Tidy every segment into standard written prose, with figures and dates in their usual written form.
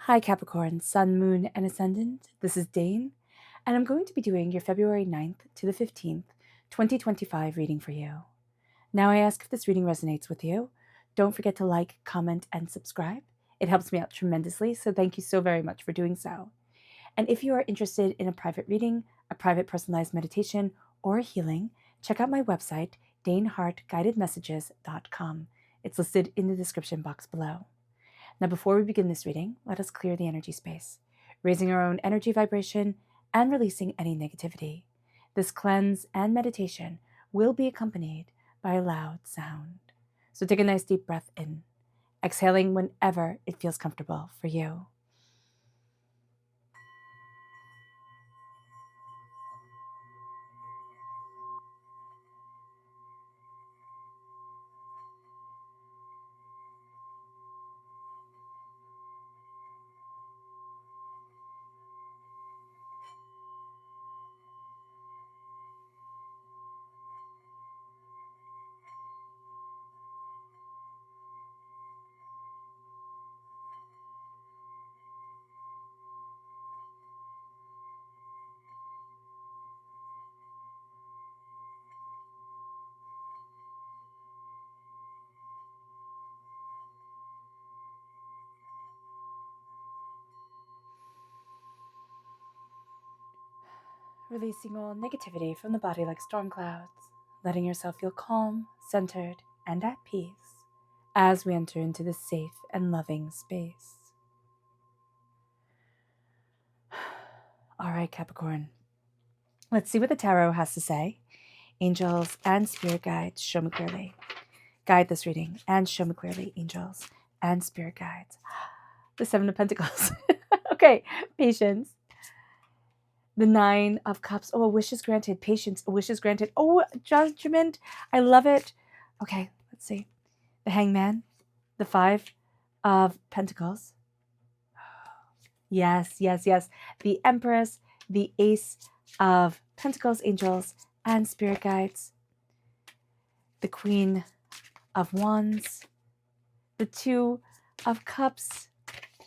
Hi Capricorn, Sun, Moon, and Ascendant. This is Dane, and I'm going to be doing your February 9th to the 15th, 2025 reading for you. Now I ask if this reading resonates with you. Don't forget to like, comment, and subscribe. It helps me out tremendously, so thank you so very much for doing so. And if you are interested in a private reading, a private personalized meditation, or a healing, check out my website, daneharttarot.com. It's listed in the description box below. Now, before we begin this reading, let us clear the energy space, raising our own energy vibration and releasing any negativity. This cleanse and meditation will be accompanied by a loud sound. So take a nice deep breath in, exhaling whenever it feels comfortable for you. Releasing all negativity from the body like storm clouds, letting yourself feel calm, centered, and at peace as we enter into this safe and loving space. All right, Capricorn. Let's see what the tarot has to say. Angels and spirit guides, show me clearly. Guide this reading and show me clearly, angels and spirit guides. The Seven of Pentacles. Okay, patience. The Nine of Cups. Oh, a wish is granted. Patience, a wish is granted. Oh, judgment. I love it. Okay, let's see. The Hangman. The Five of Pentacles. Yes, yes, yes. The Empress. The Ace of Pentacles, angels and spirit guides. The Queen of Wands. The Two of Cups.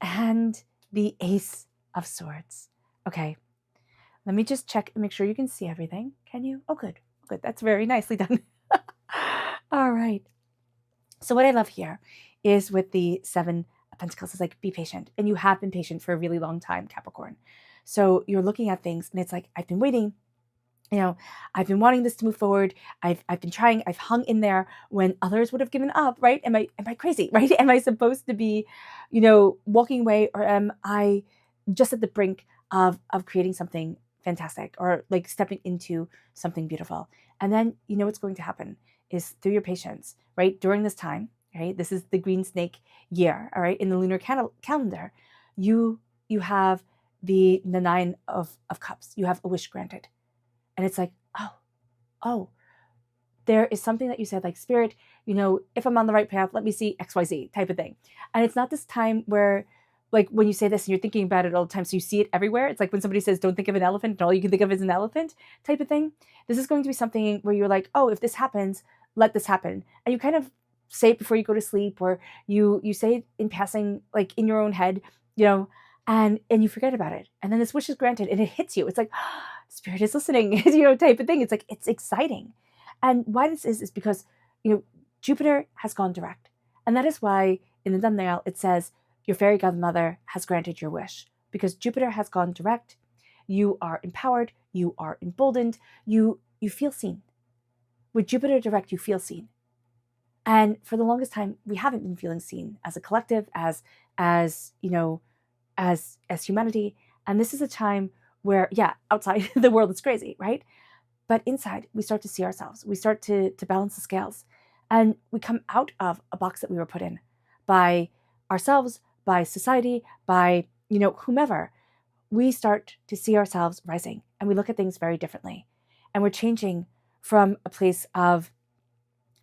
And the Ace of Swords. Okay. Let me just check and make sure you can see everything. Can you? Oh, good. Good. That's very nicely done. All right. So what I love here is with the Seven of Pentacles is like, be patient. And you have been patient for a really long time, Capricorn. So you're looking at things and it's like, I've been waiting. You know, I've been wanting this to move forward. I've been trying. I've hung in there when others would have given up, right? Am I crazy, right? Am I supposed to be, walking away, or am I just at the brink of creating something fantastic, or like stepping into something beautiful? And then what's going to happen is, through your patience, right, during this time, right, this is the green snake year, all right, in the lunar calendar, you have the Nine of Cups. You have a wish granted. And it's like, oh, there is something that you said, like, Spirit, if I'm on the right path, let me see XYZ type of thing. And it's not this time where, like, when you say this and you're thinking about it all the time, so you see it everywhere. It's like when somebody says, don't think of an elephant, and all you can think of is an elephant type of thing. This is going to be something where you're like, oh, if this happens, let this happen. And you kind of say it before you go to sleep, or you say it in passing, like in your own head, and you forget about it. And then this wish is granted and it hits you. It's like, Spirit is listening, type of thing. It's like, it's exciting. And why this is because, Jupiter has gone direct. And that is why in the thumbnail it says, your fairy godmother has granted your wish. Because Jupiter has gone direct. You are empowered. You are emboldened. You feel seen. With Jupiter direct, you feel seen. And for the longest time, we haven't been feeling seen as a collective, as humanity. And this is a time where, outside the world is crazy, right? But inside, we start to see ourselves. We start to balance the scales. And we come out of a box that we were put in by ourselves, by society, by, whomever. We start to see ourselves rising, and we look at things very differently. And we're changing from a place of,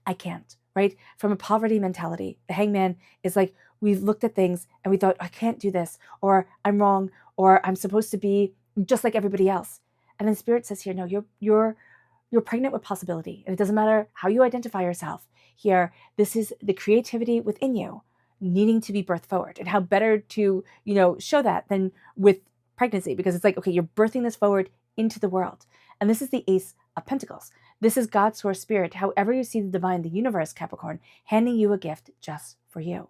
I can't, right? From a poverty mentality. The Hangman is like, we've looked at things and we thought, I can't do this, or I'm wrong, or I'm supposed to be just like everybody else. And then Spirit says here, no, you're pregnant with possibility. And it doesn't matter how you identify yourself here. This is the creativity within you. needing to be birthed forward. And how better to, show that than with pregnancy, because it's like, okay, you're birthing this forward into the world. And this is the Ace of Pentacles. This is God's source spirit, however you see the divine, the universe, Capricorn, handing you a gift just for you.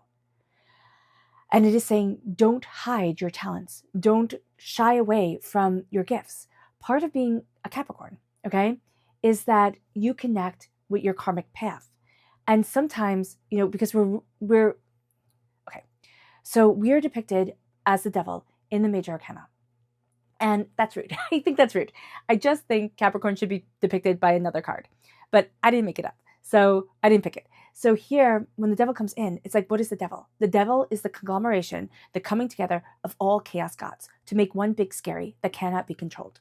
And it is saying, don't hide your talents. Don't shy away from your gifts. Part of being a Capricorn, okay, is that you connect with your karmic path. And sometimes, because we're okay, so we're depicted as the devil in the major arcana. And that's rude. I think that's rude. I just think Capricorn should be depicted by another card. But I didn't make it up. So I didn't pick it. So here, when the devil comes in, it's like, what is the devil? The devil is the conglomeration, the coming together of all chaos gods to make one big scary that cannot be controlled,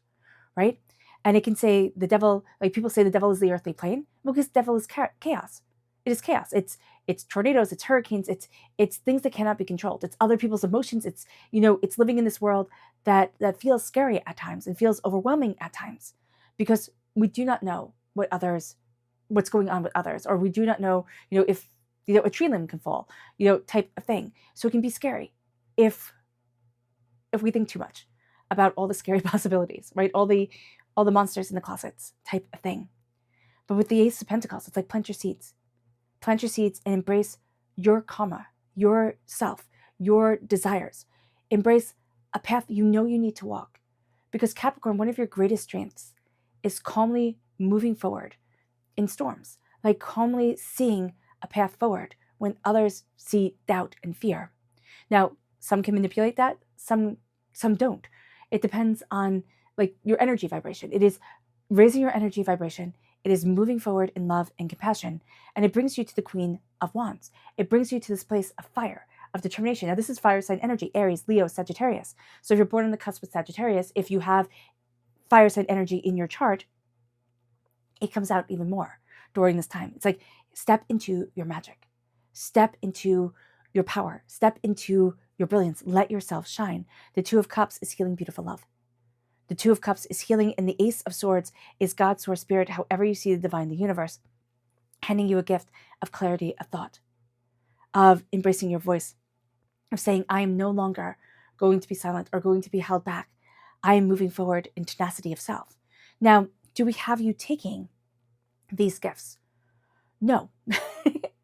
right? And it can say the devil, like people say the devil is the earthly plane, because the devil is chaos. It is chaos. It's tornadoes, it's hurricanes, it's things that cannot be controlled. It's other people's emotions. It's, it's living in this world that feels scary at times and feels overwhelming at times, because we do not know what's going on with others, or we do not know, if, a tree limb can fall, type of thing. So it can be scary if we think too much about all the scary possibilities, right? All the monsters in the closets type of thing. But with the Ace of Pentacles, it's like plant your seeds. Plant your seeds and embrace your karma, yourself, your desires. Embrace a path you need to walk. Because Capricorn, one of your greatest strengths is calmly moving forward in storms, like calmly seeing a path forward when others see doubt and fear. Now, some can manipulate that, some don't. It depends on like your energy vibration. It is raising your energy vibration. It is moving forward in love and compassion. And it brings you to the Queen of Wands. It brings you to this place of fire, of determination. Now, this is fire sign energy, Aries, Leo, Sagittarius. So if you're born on the cusp with Sagittarius, if you have fire sign energy in your chart, it comes out even more during this time. It's like, step into your magic. Step into your power. Step into your brilliance. Let yourself shine. The Two of Cups is healing beautiful love. The Two of Cups is healing, and the Ace of Swords is God's source spirit, however you see the divine, the universe, handing you a gift of clarity of thought, of embracing your voice, of saying, I am no longer going to be silent or going to be held back. I am moving forward in tenacity of self. Now, do we have you taking these gifts? No.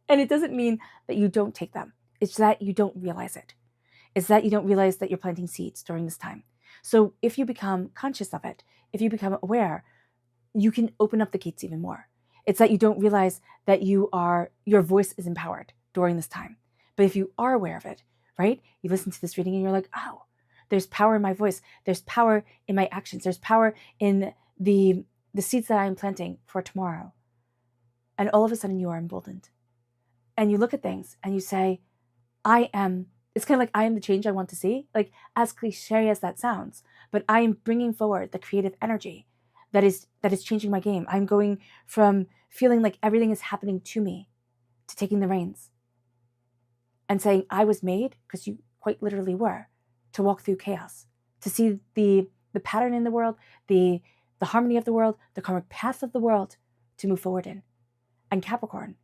And it doesn't mean that you don't take them. It's that you don't realize it. It's that you don't realize that you're planting seeds during this time. So if you become conscious of it, if you become aware, you can open up the gates even more. It's that you don't realize that your voice is empowered during this time. But if you are aware of it, right? You listen to this reading and you're like, oh, there's power in my voice. There's power in my actions. There's power in the seeds that I'm planting for tomorrow. And all of a sudden you are emboldened. And you look at things and you say, it's kind of like, I am the change I want to see. Like, as cliche as that sounds, but I am bringing forward the creative energy that is changing my game. I'm going from feeling like everything is happening to me to taking the reins and saying, I was made, because you quite literally were, to walk through chaos, to see the pattern in the world, the harmony of the world, the karmic path of the world, to move forward in. And Capricorn,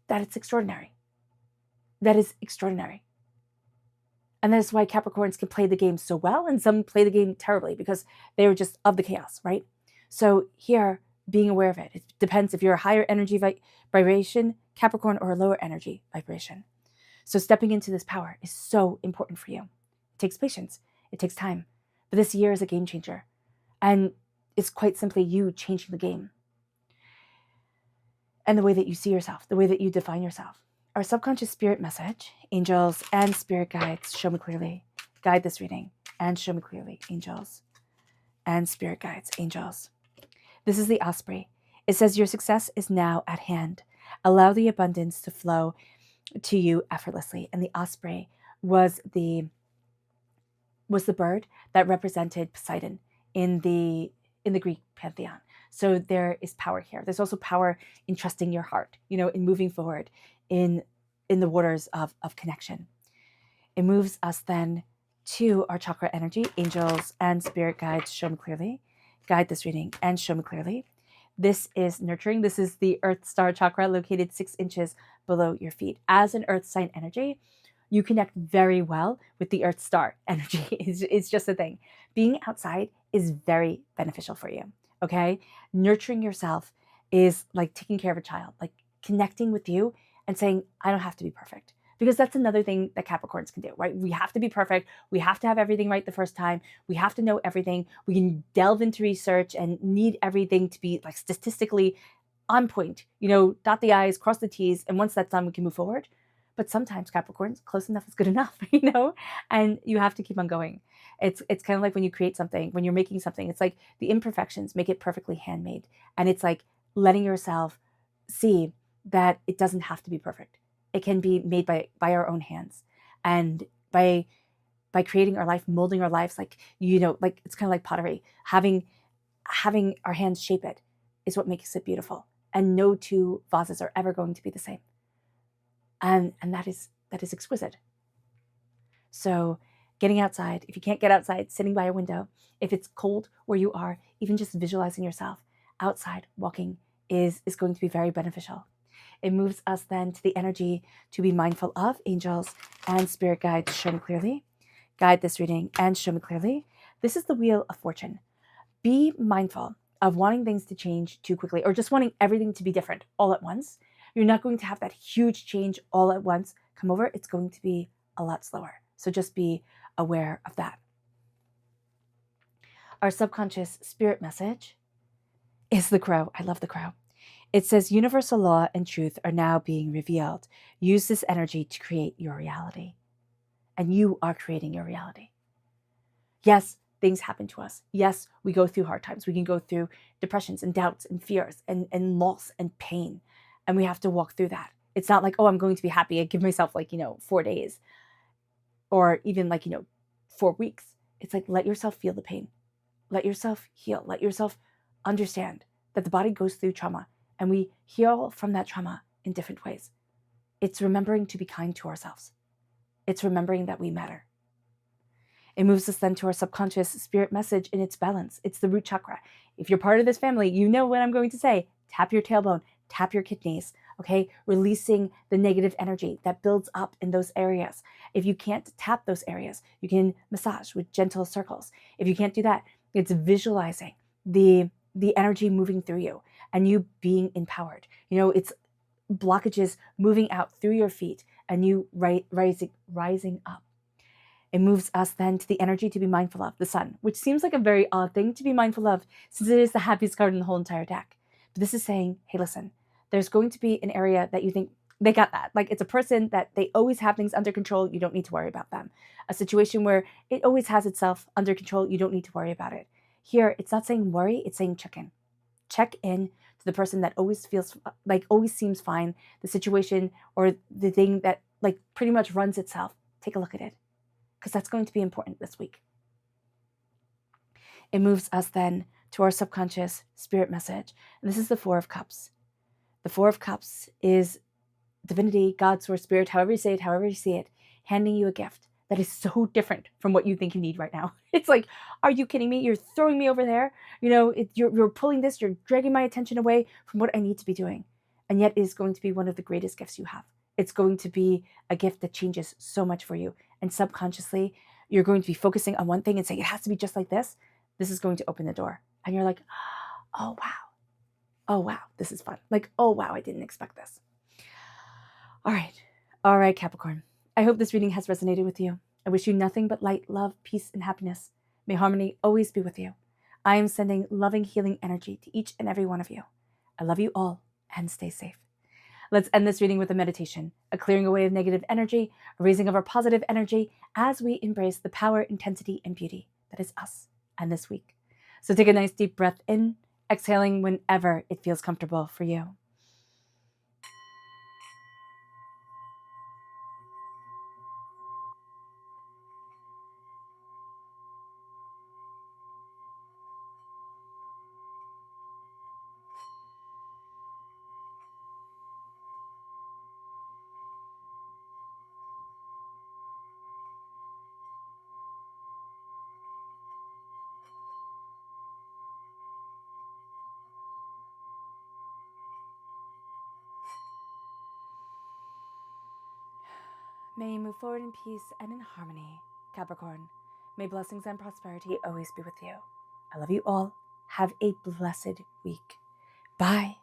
that it's extraordinary. That is extraordinary. And that is why Capricorns can play the game so well, and some play the game terribly because they are just of the chaos, right? So here, being aware of it. It depends if you're a higher energy vibration, Capricorn, or a lower energy vibration. So stepping into this power is so important for you. It takes patience. It takes time. But this year is a game changer. And it's quite simply you changing the game. And the way that you see yourself, the way that you define yourself. Our subconscious spirit message, angels and spirit guides, show me clearly. Guide this reading and show me clearly, angels and spirit guides, angels. This is the Osprey. It says your success is now at hand. Allow the abundance to flow to you effortlessly. And the Osprey was the bird that represented Poseidon in the Greek pantheon. So there is power here. There's also power in trusting your heart, in moving forward in the waters of connection. It moves us then to our chakra energy, angels and spirit guides, show me clearly. Guide this reading and show me clearly. This is nurturing. This is the Earth Star chakra located 6 inches below your feet. As an Earth sign energy, you connect very well with the Earth Star energy. It's just a thing. Being outside is very beneficial for you, okay? Nurturing yourself is like taking care of a child, like connecting with you and saying, I don't have to be perfect. Because that's another thing that Capricorns can do, right? We have to be perfect. We have to have everything right the first time. We have to know everything. We can delve into research and need everything to be like statistically on point, dot the I's, cross the T's. And once that's done, we can move forward. But sometimes Capricorns, close enough is good enough, and you have to keep on going. It's kind of like when you create something, when you're making something, it's like the imperfections make it perfectly handmade. And it's like letting yourself see that it doesn't have to be perfect. It can be made by our own hands, and by creating our life, molding our lives, like it's kind of like pottery. Having our hands shape it is what makes it beautiful, and no two vases are ever going to be the same. And that is exquisite. So getting outside, if you can't get outside, sitting by a window, if it's cold where you are, even just visualizing yourself outside walking is going to be very beneficial. It moves us then to the energy to be mindful of. Angels and spirit guides, show me clearly. Guide this reading and show me clearly. This is the Wheel of Fortune. Be mindful of wanting things to change too quickly, or just wanting everything to be different all at once. You're not going to have that huge change all at once come over. It's going to be a lot slower. So just be aware of that. Our subconscious spirit message is the crow. I love the crow. It says universal law and truth are now being revealed. Use this energy to create your reality. And you are creating your reality. Yes, things happen to us. Yes, we go through hard times. We can go through depressions and doubts and fears and loss and pain. And we have to walk through that. It's not like, oh, I'm going to be happy. I give myself 4 days or even 4 weeks. It's like, let yourself feel the pain. Let yourself heal. Let yourself understand that the body goes through trauma, and we heal from that trauma in different ways. It's remembering to be kind to ourselves. It's remembering that we matter. It moves us then to our subconscious spirit message in its balance. It's the root chakra. If you're part of this family, you know what I'm going to say. Tap your tailbone, tap your kidneys, okay? Releasing the negative energy that builds up in those areas. If you can't tap those areas, you can massage with gentle circles. If you can't do that, it's visualizing the energy moving through you and you being empowered. It's blockages moving out through your feet and you rising up. It moves us then to the energy to be mindful of, the sun, which seems like a very odd thing to be mindful of since it is the happiest card in the whole entire deck. But this is saying, hey, listen, there's going to be an area that you think they got that. Like it's a person that they always have things under control. You don't need to worry about them. A situation where it always has itself under control. You don't need to worry about it. Here, it's not saying worry. It's saying check in. Check in to the person that always feels always seems fine. The situation or the thing that pretty much runs itself. Take a look at it, because that's going to be important this week. It moves us then to our subconscious spirit message. And this is the 4 of Cups. The 4 of Cups is divinity, God, source, spirit, however you say it, however you see it, handing you a gift that is so different from what you think you need right now. It's like, are you kidding me? You're throwing me over there. You're pulling this, you're dragging my attention away from what I need to be doing. And yet it is going to be one of the greatest gifts you have. It's going to be a gift that changes so much for you. And subconsciously, you're going to be focusing on one thing and saying, it has to be just like this. This is going to open the door. And you're like, oh, wow. Oh, wow. This is fun. Oh, wow. I didn't expect this. All right, Capricorn. I hope this reading has resonated with you. I wish you nothing but light, love, peace, and happiness. May harmony always be with you. I am sending loving, healing energy to each and every one of you. I love you all, and stay safe. Let's end this reading with a meditation, a clearing away of negative energy, a raising of our positive energy as we embrace the power, intensity, and beauty that is us and this week. So take a nice deep breath in, exhaling whenever it feels comfortable for you. May you move forward in peace and in harmony, Capricorn. May blessings and prosperity always be with you. I love you all. Have a blessed week. Bye.